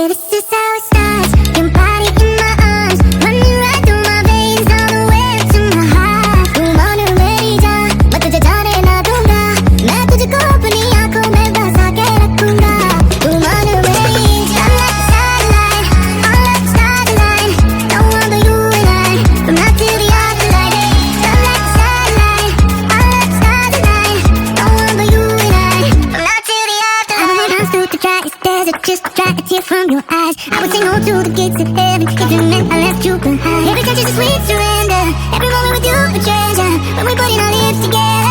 Baby, this is how it starts. Your body in my arms, running right through my veins, all the way to my heart. 꿈을 내리자, 멋지게 전해 놔둔가. 나 तुझको अपनी आँखों में बसा के रखूंगा. 꿈을 내리자. I'm like the satellite, all up the starlight. No one but you and I, from now till the afterlife. I'm like the satellite, all up the starlight. No one but you and I, from now till the afterlife. I don't want to the dry, it's desert, just to dry a tear from your eyes. I would say no to the gates of heaven if you meant I left you behind. Every touch is a sweet surrender, every moment with you a treasure. When we put in our lips together.